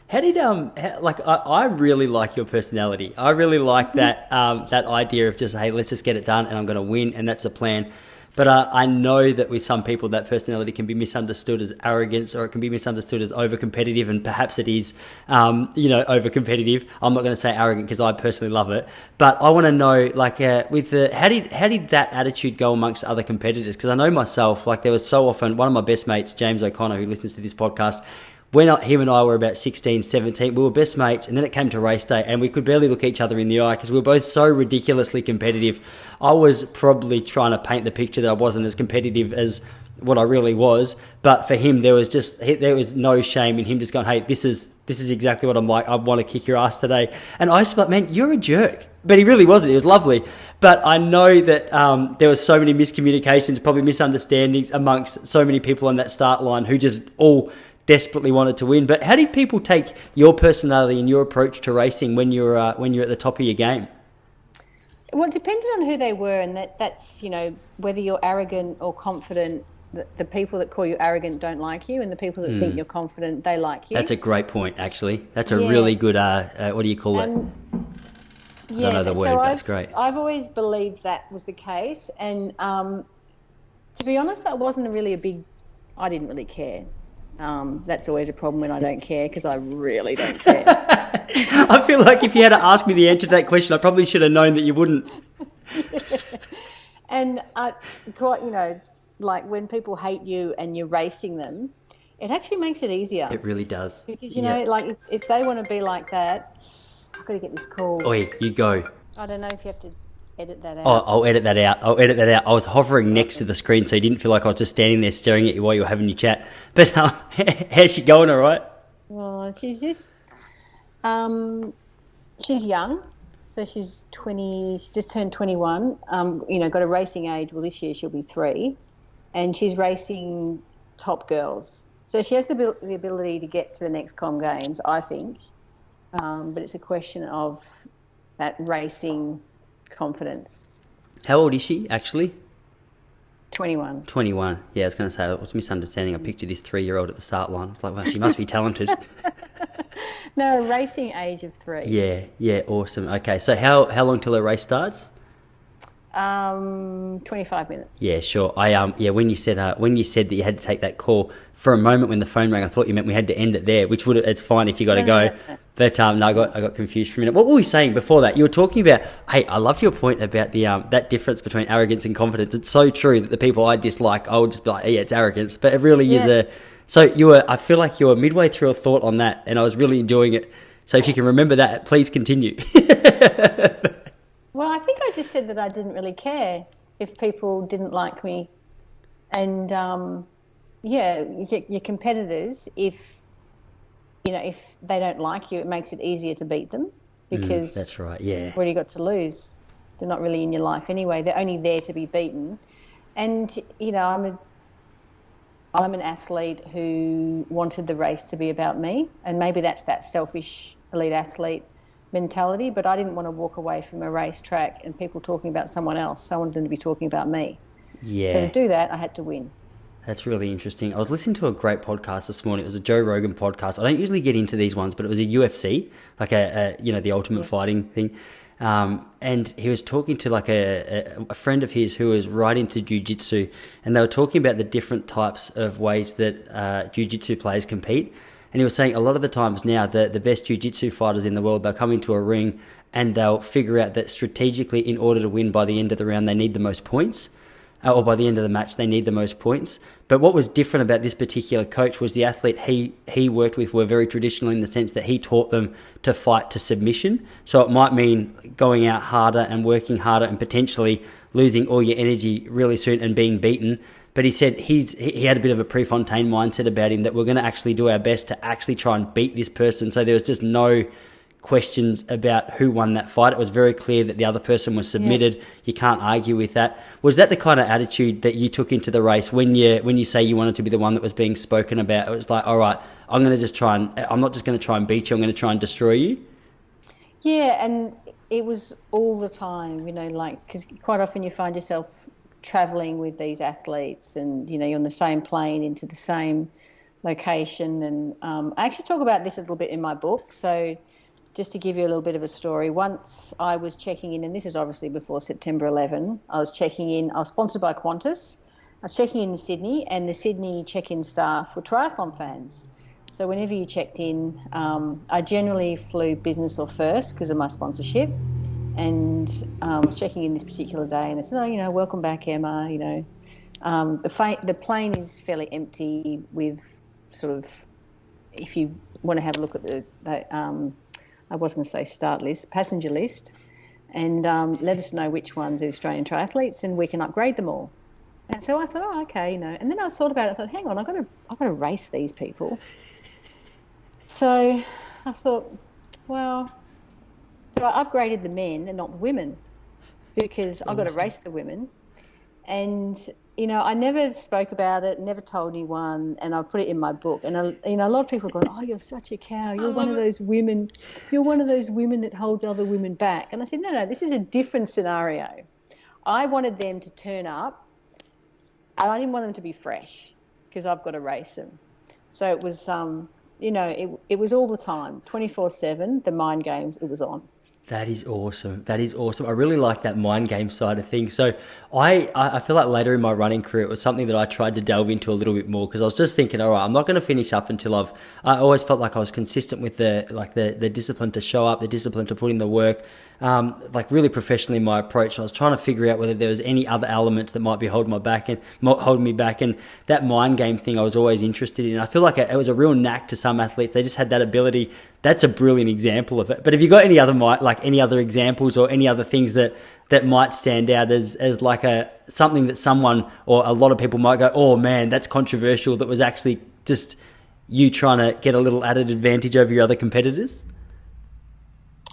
How did I really like your personality. I really like that that idea of just, hey, let's just get it done and I'm going to win, and that's a plan. But I know that with some people that personality can be misunderstood as arrogance, or it can be misunderstood as over-competitive, and perhaps it is, over-competitive. I'm not going to say arrogant because I personally love it. But I want to know, how did that attitude go amongst other competitors? Because I know myself, there was so often, one of my best mates, James O'Connor, who listens to this podcast, when him and I were about 16, 17, we were best mates, and then it came to race day, and we could barely look each other in the eye because we were both so ridiculously competitive. I was probably trying to paint the picture that I wasn't as competitive as what I really was, but for him, there was no shame in him just going, hey, this is exactly what I'm like. I want to kick your ass today. And I was like, man, you're a jerk. But he really wasn't. He was lovely. But I know that there was so many miscommunications, probably misunderstandings amongst so many people on that start line who just all desperately wanted to win. But how did people take your personality and your approach to racing when you're at the top of your game? Well, it depended on who they were, and that's whether you're arrogant or confident. The people that call you arrogant don't like you, and the people that think you're confident, they like you. That's a great point, actually. That's a really good, what do you call it? I don't know the word, but it's great. I've always believed that was the case, and to be honest, I didn't really care. That's always a problem when I don't care, because I really don't care. I feel like if you had to ask me the answer to that question, I probably should have known that you wouldn't. And when people hate you and you're racing them, it actually makes it easier. It really does. Because, if they want to be like that, I've got to get this call. Oi, you go. I don't know if you have to edit that out. Oh, I'll edit that out. I was hovering next to the screen, so you didn't feel like I was just standing there staring at you while you were having your chat. But how's she going, all right? Well, she's just... she's young. So she's 20... She just turned 21. Got a racing age. Well, this year she'll be 3. And she's racing top girls. So she has the ability to get to the next Com Games, I think. But it's a question of that racing confidence. How old is she, actually? 21. 21. Yeah, I was going to say, I was misunderstanding. I pictured this 3-year-old at the start line. It's like, well, she must be talented. No, racing age of 3. Yeah, awesome. Okay, so how long till her race starts? 25 minutes. Yeah, sure. When you said that you had to take that call, for a moment when the phone rang, I thought you meant we had to end it there, which it's fine if you got to go. No. But I got confused for a minute. What were we saying before that? You were talking about, hey, I love your point about the that difference between arrogance and confidence. It's so true that the people I dislike, I would just be like, yeah, it's arrogance, but it really is So I feel like you were midway through a thought on that, and I was really enjoying it. So if you can remember that, please continue. Well, I think I just said that I didn't really care if people didn't like me. And, your competitors, if they don't like you, it makes it easier to beat them because that's right, yeah. What do you got to lose? They're not really in your life anyway. They're only there to be beaten. And, I'm an athlete who wanted the race to be about me, and maybe that's that selfish elite athlete mentality, but I didn't want to walk away from a racetrack and people talking about someone else. I wanted them to be talking about me. Yeah. So to do that, I had to win. That's really interesting. I was listening to a great podcast this morning. It was a Joe Rogan podcast. I don't usually get into these ones, but it was a UFC, like the Ultimate Fighting thing. And he was talking to a friend of his who was right into jiu-jitsu, and they were talking about the different types of ways that jiu-jitsu players compete. And he was saying a lot of the times now the best jiu-jitsu fighters in the world, they'll come into a ring and they'll figure out that strategically, in order to win by the end of the round, they need the most points. or by the end of the match, they need the most points. But what was different about this particular coach was the athlete he worked with were very traditional in the sense that he taught them to fight to submission. So it might mean going out harder and working harder and potentially losing all your energy really soon and being beaten. But he said he had a bit of a Prefontaine mindset about him, that we're going to actually do our best to actually try and beat this person. So there was just no questions about who won that fight. It was very clear that the other person was submitted. Yeah. You can't argue with that. Was that the kind of attitude that you took into the race when you say you wanted to be the one that was being spoken about? It was like, all right, I'm not just going to try and beat you, I'm going to try and destroy you? Yeah, and it was all the time, because quite often you find yourself traveling with these athletes and, you're on the same plane into the same location. And I actually talk about this a little bit in my book. So just to give you a little bit of a story, once I was checking in, and this is obviously before September 11, I was checking in. I was sponsored by Qantas. I was checking in Sydney, and the Sydney check-in staff were triathlon fans. So whenever you checked in, I generally flew business or first because of my sponsorship. And I was checking in this particular day, and they said, welcome back, Emma. The plane is fairly empty with sort of, if you want to have a look at the I was going to say start list, passenger list, and let us know which ones are Australian triathletes, and we can upgrade them all. And so I thought, okay, And then I thought about it. I thought, hang on, I've got to race these people. So I thought, well, so I upgraded the men and not the women, because I've got to race the women. And I never spoke about it, never told anyone, and I put it in my book. And a lot of people go, "Oh, you're such a cow. You're one of those women. You're one of those women that holds other women back." And I said, "No, this is a different scenario. I wanted them to turn up, and I didn't want them to be fresh because I've got to race them." So it was, it was all the time, 24/7. The mind games, it was on. That is awesome. I really like that mind game side of things. So I feel like later in my running career, it was something that I tried to delve into a little bit more, because I was just thinking, all right, I'm not going to finish up until I always felt like I was consistent with the discipline to show up, the discipline to put in the work, really professionally in my approach. I was trying to figure out whether there was any other elements that might be holding me back, and that mind game thing I was always interested in. I feel like it was a real knack to some athletes. They just had that ability. That's a brilliant example of it. But have you got any other examples or any other things that might stand out as something that someone or a lot of people might go, oh man, that's controversial, that was actually just you trying to get a little added advantage over your other competitors?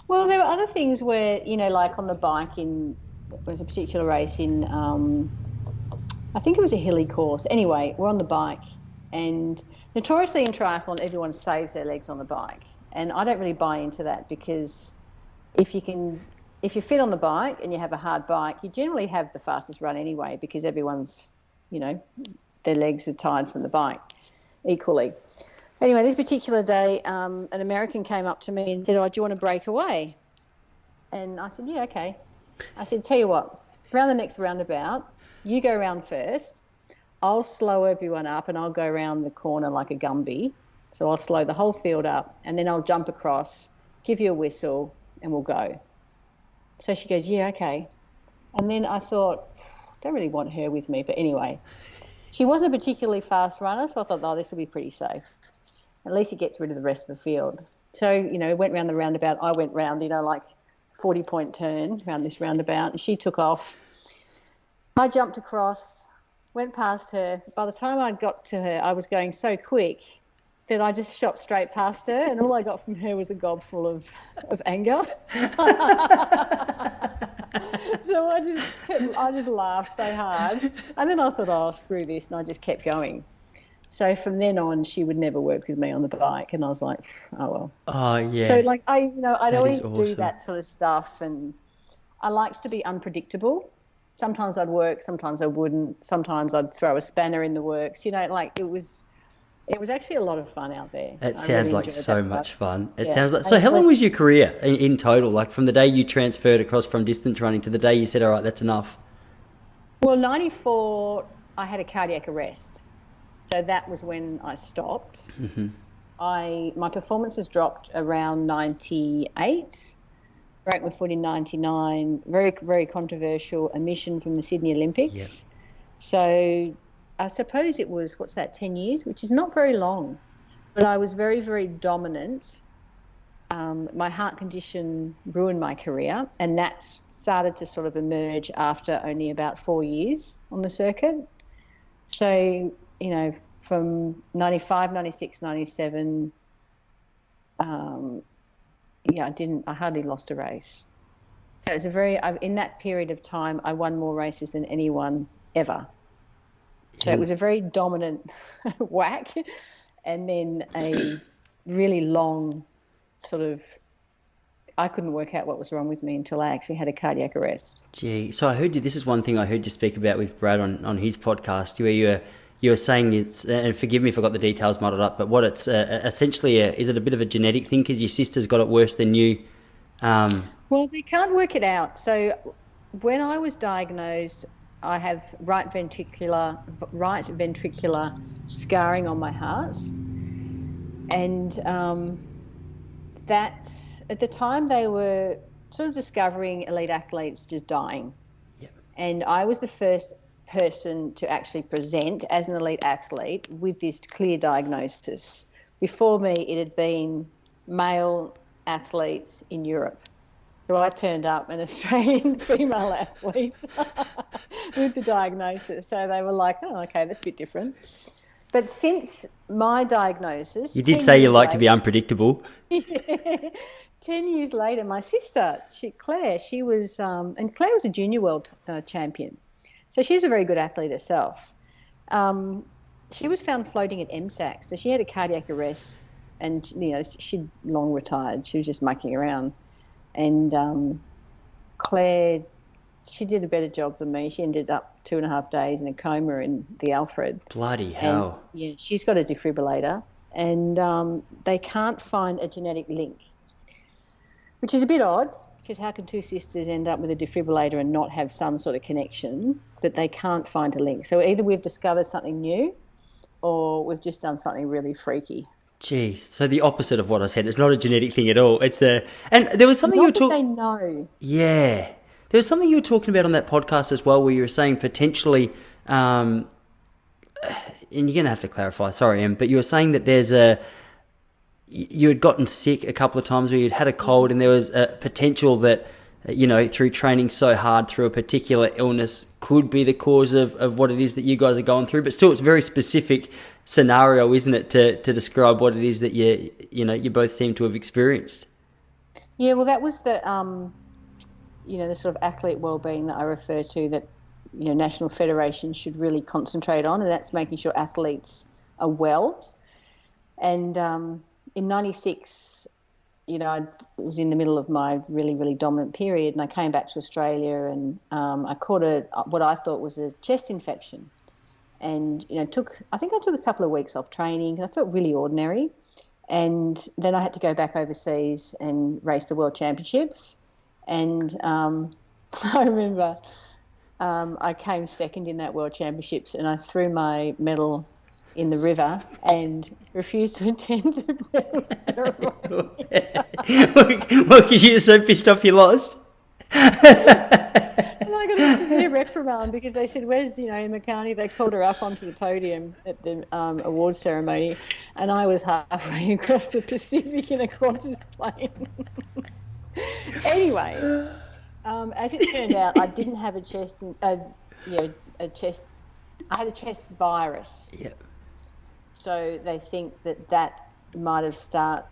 Well, there were other things where, like on the bike, there was a particular race in, I think it was a hilly course. Anyway, we're on the bike, and notoriously in triathlon, everyone saves their legs on the bike. And I don't really buy into that, because if you're fit on the bike and you have a hard bike, you generally have the fastest run anyway, because everyone's, their legs are tired from the bike equally. Anyway, this particular day, an American came up to me and said, "Oh, do you want to break away?" And I said, "Yeah, okay." I said, "Tell you what, around the next roundabout, you go around first. I'll slow everyone up, and I'll go around the corner like a Gumby. So I'll slow the whole field up, and then I'll jump across, give you a whistle, and we'll go." So she goes, "Yeah, okay." And then I thought, don't really want her with me, but anyway. She wasn't a particularly fast runner, so I thought, oh, this will be pretty safe. At least it gets rid of the rest of the field. So, went round the roundabout. I went round, 40-point turn around this roundabout, and she took off. I jumped across, went past her. By the time I got to her, I was going so quick that I just shot straight past her, and all I got from her was a gob full of anger. So I just laughed so hard. And then I thought, oh, screw this, and I just kept going. So from then on, she would never work with me on the bike, and I was like, oh well. Oh yeah. So I'd always do that sort of stuff, and I liked to be unpredictable. Sometimes I'd work, sometimes I wouldn't. Sometimes I'd throw a spanner in the works. It was actually a lot of fun out there. It sounds like so much fun. It sounds like. So how long was your career in total? Like from the day you transferred across from distance running to the day you said, all right, that's enough? Well, 94, I had a cardiac arrest. So that was when I stopped. Mm-hmm. My performances dropped around 98. Broke my foot in 99. Very, very controversial omission from the Sydney Olympics. Yep. So I suppose it was, 10 years, which is not very long. But I was very, very dominant. My heart condition ruined my career, and that started to sort of emerge after only about 4 years on the circuit. So, from 95, 96, 97, I hardly lost a race. So it's in that period of time, I won more races than anyone ever. So it was a very dominant whack, and then a really long sort of, I couldn't work out what was wrong with me until I actually had a cardiac arrest. Gee, so this is one thing I heard you speak about with Brad on his podcast, where you were saying it's, and forgive me if I got the details muddled up, but what it's essentially, is it a bit of a genetic thing because your sister's got it worse than you? Well, they can't work it out. So when I was diagnosed, I have right ventricular scarring on my heart, and that at the time they were sort of discovering elite athletes just dying. Yep. And I was the first person to actually present as an elite athlete with this clear diagnosis. Before me, it had been male athletes in Europe. So I turned up an Australian female athlete with the diagnosis. So they were like, oh, okay, that's a bit different. But since my diagnosis... You did say you like to be unpredictable. 10 years later, my sister, Claire, she was... and Claire was a junior world champion. So she's a very good athlete herself. She was found floating at MSAC. So she had a cardiac arrest and, she'd long retired. She was just mucking around. And Claire, she did a better job than me. She ended up 2.5 days in a coma in the Alfred. Bloody hell. And, yeah, she's got a defibrillator, and they can't find a genetic link, which is a bit odd, because how can two sisters end up with a defibrillator and not have some sort of connection? But they can't find a link. So either we've discovered something new or we've just done something really freaky. Jeez, so the opposite of what I said. It's not a genetic thing at all. It's and there was something you were talking. They know. Yeah, there was something you were talking about on that podcast as well, where you were saying potentially, and you're gonna have to clarify. Sorry, Em, but you were saying that you had gotten sick a couple of times, or you'd had a cold, and there was a potential that through training so hard through a particular illness could be the cause of what it is that you guys are going through. But still, it's a very specific scenario, isn't it, to describe what it is that you both seem to have experienced? Yeah, well, that was the the sort of athlete wellbeing that I refer to, that national federations should really concentrate on, and that's making sure athletes are well. And in '96, I was in the middle of my really, really dominant period, and I came back to Australia, and I caught what I thought was a chest infection. And, I took a couple of weeks off training. I felt really ordinary. And then I had to go back overseas and race the World Championships. And I remember I came second in that World Championships, and I threw my medal in the river and refused to attend the medal ceremony. Well, because you were so pissed off you lost? And I got a severe reprimand because they said, where's, Emma Carney? They called her up onto the podium at the awards ceremony, and I was halfway across the Pacific in a Qantas plane. Anyway, as it turned out, I didn't have I had a chest virus. Yep. So they think that might have started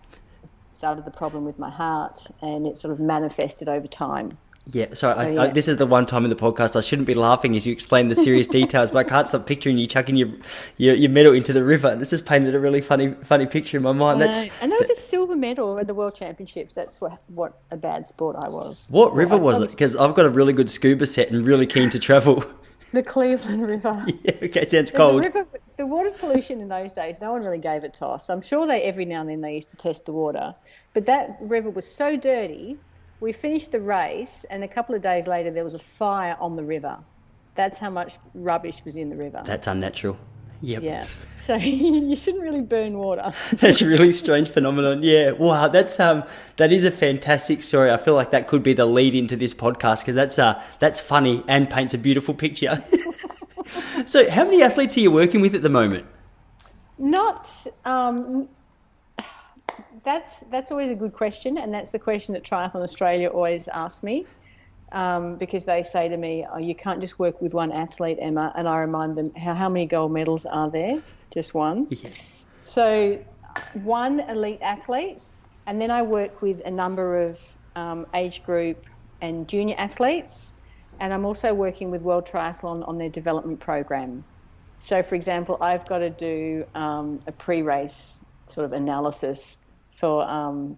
the problem with my heart, and it sort of manifested over time. Yeah, sorry, this is the one time in the podcast I shouldn't be laughing as you explain the serious details, but I can't stop picturing you chucking your medal into the river. This just painted a really funny picture in my mind. And there was a silver medal at the World Championships. That's what a bad sport I was. What river was it? Because I've got a really good scuba set and really keen to travel. The Cleveland River. Yeah, okay, it sounds cold. The water pollution in those days, no one really gave it toss. I'm sure every now and then they used to test the water. But that river was so dirty, we finished the race, and a couple of days later there was a fire on the river. That's how much rubbish was in the river. That's unnatural. Yep. Yeah. So you shouldn't really burn water. That's a really strange phenomenon. Yeah. Wow. That is a fantastic story. I feel like that could be the lead into this podcast, because that's funny and paints a beautiful picture. So how many athletes are you working with at the moment? Not that's always a good question, and that's the question that Triathlon Australia always asks me, because they say to me, "Oh, you can't just work with one athlete, Emma." And I remind them, how many gold medals are there? Just one. Yeah. So one elite athlete, and then I work with a number of age group and junior athletes, and I'm also working with World Triathlon on their development program. So, for example, I've got to do a pre-race sort of analysis for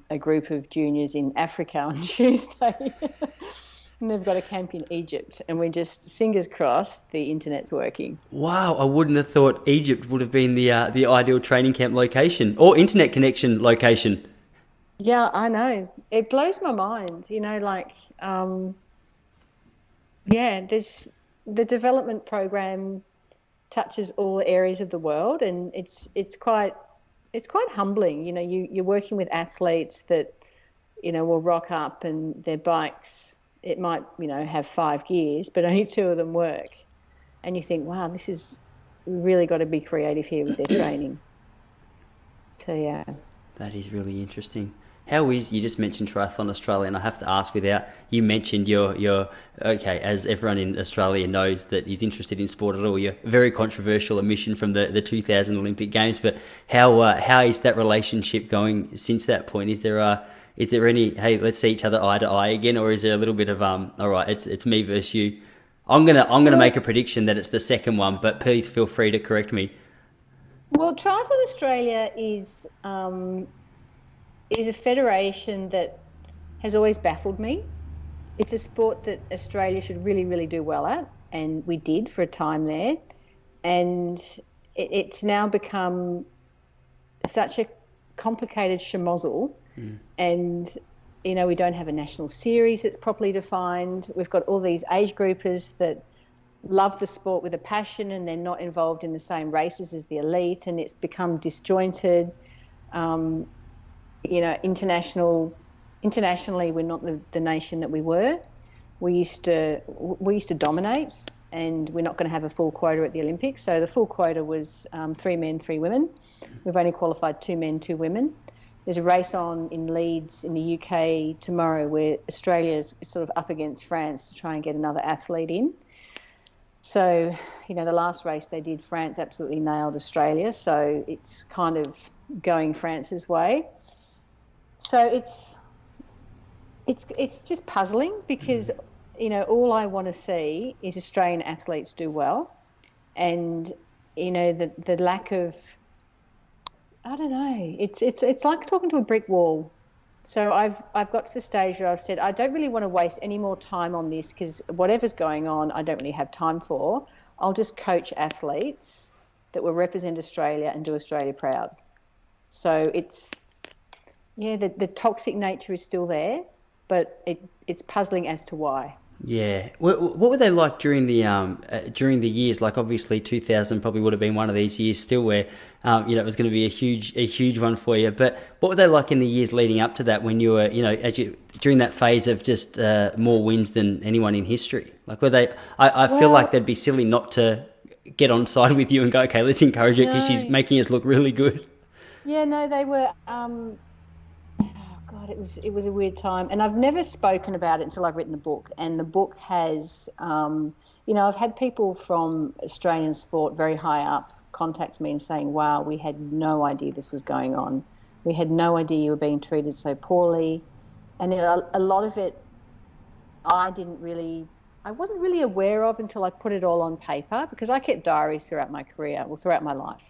a group of juniors in Africa on Tuesday. And they've got a camp in Egypt, and we're just, fingers crossed, the internet's working. Wow, I wouldn't have thought Egypt would have been the ideal training camp location or internet connection location. Yeah, I know. It blows my mind, there's the development program touches all areas of the world, and it's quite humbling. You're working with athletes that will rock up, and their bikes, it might have 5 gears, but only 2 of them work, and you think, wow, this is really got to be creative here with their training. So yeah, that is really interesting. How is, you just mentioned Triathlon Australia, and I have to ask, without, you mentioned your okay, as everyone in Australia knows that is interested in sport at all, your very controversial omission from the 2000 Olympic Games, but how is that relationship going since that point? Is there any, hey, let's see each other eye to eye again, or is there a little bit of all right, it's me versus you? I'm gonna make a prediction that it's the second one, but please feel free to correct me. Well, Triathlon Australia is a federation that has always baffled me. It's a sport that Australia should really, really do well at, and we did for a time there. And it's now become such a complicated schmozzle. And, we don't have a national series that's properly defined. We've got all these age groupers that love the sport with a passion, and they're not involved in the same races as the elite, and it's become disjointed. Internationally, we're not the nation that we were. We used to dominate, and we're not going to have a full quota at the Olympics. So the full quota was 3 men, 3 women. We've only qualified 2 men, 2 women. There's a race on in Leeds in the UK tomorrow where Australia's sort of up against France to try and get another athlete in. So, the last race they did, France absolutely nailed Australia. So it's kind of going France's way. So it's just puzzling because, all I want to see is Australian athletes do well, and the lack of, I don't know, it's like talking to a brick wall. So I've got to the stage where I've said I don't really want to waste any more time on this, because whatever's going on I don't really have time for. I'll just coach athletes that will represent Australia and do Australia proud. So it's, the toxic nature is still there, but it's puzzling as to why. Yeah. What were they like during the years? Like, obviously 2000 probably would have been one of these years still where, it was going to be a huge one for you. But what were they like in the years leading up to that, when you were, during that phase of just more wins than anyone in history? Like, were they, I feel like they'd be silly not to get on side with you and go, okay, let's encourage her because she's making us look really good. Yeah, no, they were, it was a weird time, and I've never spoken about it until I've written the book. And the book has, I've had people from Australian sport very high up contact me and saying, wow, we had no idea this was going on. We had no idea you were being treated so poorly. And a lot of it I wasn't really aware of until I put it all on paper, because I kept diaries throughout my career, throughout my life.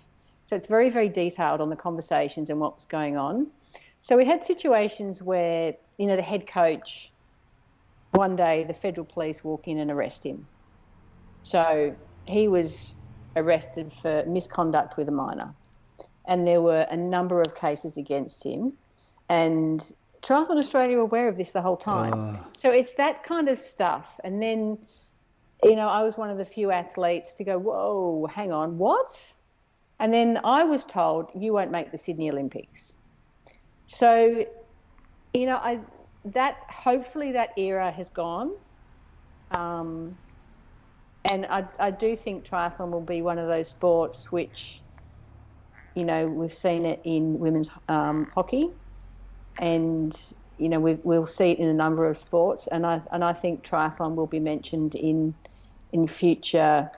So it's very, very detailed on the conversations and what was going on. So we had situations where, the head coach, one day the federal police walk in and arrest him. So he was arrested for misconduct with a minor. And there were a number of cases against him. And Triathlon Australia were aware of this the whole time. So it's that kind of stuff. And then, I was one of the few athletes to go, whoa, hang on, what? And then I was told, you won't make the Sydney Olympics. So, hopefully that era has gone. And I do think triathlon will be one of those sports which, we've seen it in women's hockey, and we'll see it in a number of sports, and I think triathlon will be mentioned in future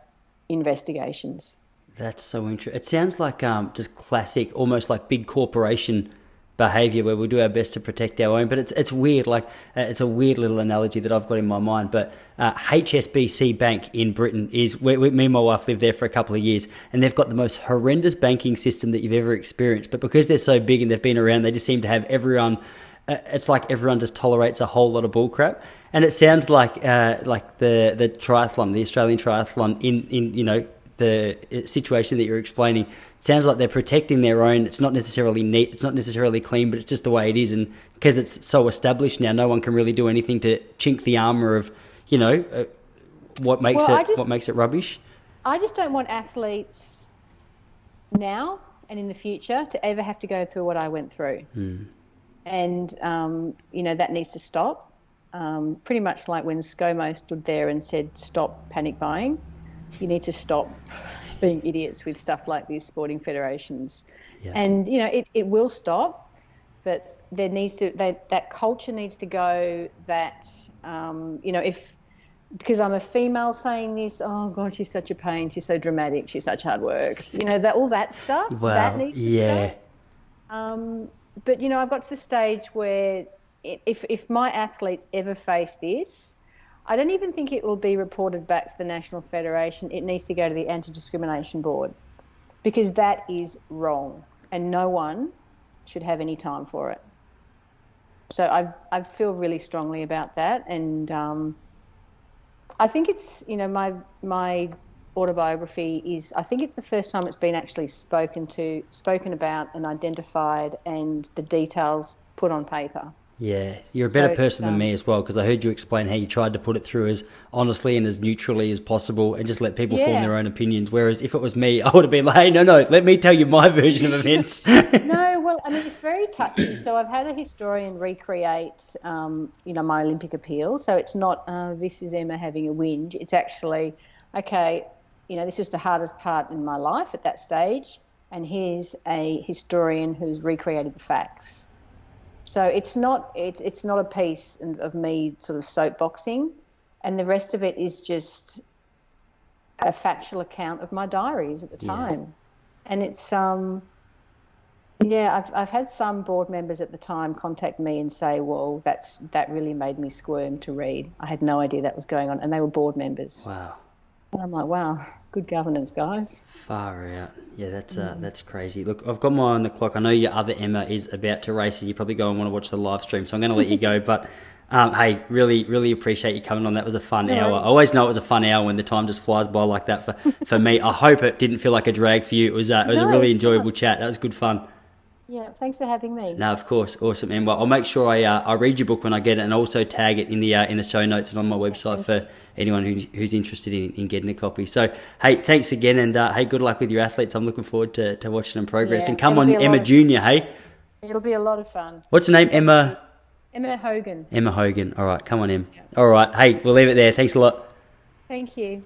investigations. That's so interesting. It sounds like just classic, almost like big corporation behavior where we do our best to protect our own. But it's weird. Like it's a weird little analogy that I've got in my mind. But HSBC Bank in Britain is where me and my wife lived there for a couple of years, and they've got the most horrendous banking system that you've ever experienced. But because they're so big and they've been around, they just seem to have everyone. It's like everyone just tolerates a whole lot of bullcrap. And it sounds like the triathlon, the Australian triathlon, in the situation that you're explaining, sounds like they're protecting their own. It's not necessarily neat, it's not necessarily clean, but it's just the way it is. And because it's so established now, no one can really do anything to chink the armour of, what makes it rubbish. I just don't want athletes now and in the future to ever have to go through what I went through. And, that needs to stop. Pretty much like when ScoMo stood there and said, stop panic buying. You need to stop being idiots with stuff like these sporting federations. Yeah. And, it will stop, but there needs to, that culture needs to go that, because I'm a female saying this, oh God, she's such a pain, she's so dramatic, she's such hard work. All that stuff, that needs to stop. But, I've got to the stage where if my athletes ever face this, I don't even think it will be reported back to the National Federation. It needs to go to the Anti-Discrimination Board, because that is wrong and no one should have any time for it. So I feel really strongly about that. And I think it's, my autobiography is, I think it's the first time it's been actually spoken about and identified, and the details put on paper. Yeah, you're a better person than me as well, because I heard you explain how you tried to put it through as honestly and as neutrally as possible and just let people form their own opinions. Whereas if it was me, I would have been like, hey, no, let me tell you my version of events. No, well, I mean, it's very touchy. So I've had a historian recreate, my Olympic appeal. So it's not, this is Emma having a whinge. It's actually, okay, this is the hardest part in my life at that stage, and here's a historian who's recreated the facts. So it's not a piece of me sort of soapboxing, and the rest of it is just a factual account of my diaries at the time. And it's I've had some board members at the time contact me and say, well, that really made me squirm to read. I had no idea that was going on, and they were board members. Wow. And I'm like, wow, good governance, guys. Far out. Yeah, that's crazy. Look, I've got my eye on the clock. I know your other Emma is about to race, and you probably go and want to watch the live stream, so I'm going to let you go. But hey, really, really appreciate you coming on. That was a fun hour. I always know it was a fun hour when the time just flies by like that for me. I hope it didn't feel like a drag for you. It was a really enjoyable chat. That was good fun. Yeah, thanks for having me. No, of course, awesome. And well, I'll make sure I read your book when I get it, and also tag it in the show notes and on my website for anyone who's interested in getting a copy. So, hey, thanks again, and hey, good luck with your athletes. I'm looking forward to watching them progress. Yeah, and come on, Emma Junior. Hey, it'll be a lot of fun. What's her name? Emma Hogan. Emma Hogan. All right, come on, Em. Yeah. All right, hey, we'll leave it there. Thanks a lot. Thank you.